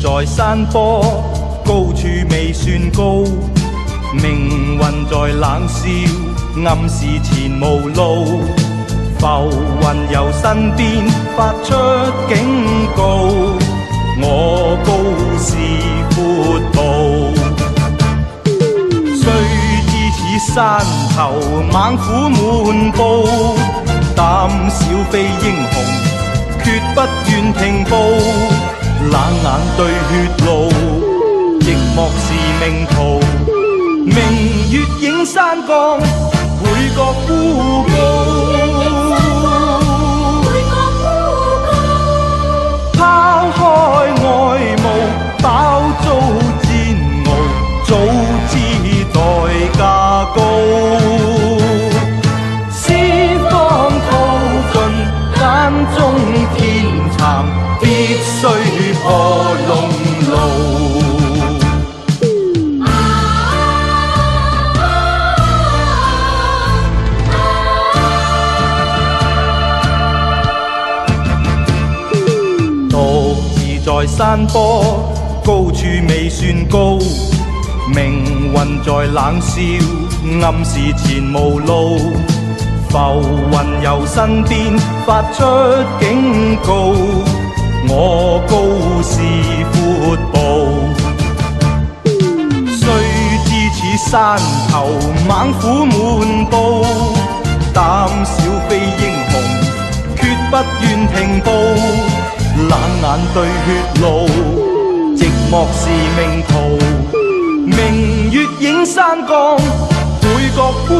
在山坡高處未算高，命運在冷笑，暗示前無路。浮雲由身邊發出警告，我高是闊步。雖知此山頭猛虎滿布，膽小非英雄，決不願停步。冷眼對血路，寂寞是命途。明月映山崗，倍覺孤高。拋開愛慕，飽遭煎熬，早知代價高。四方淘盡，眼中天蠶，必須破龍路。獨自在山坡，高處未算高，命運在冷笑，暗示前無路。浮雲由身邊發出警告，我高是闊步。雖知此山頭猛虎滿布，膽小非英雄，決不願停步。冷眼對血路，寂寞是命途。明月映山崗，倍覺孤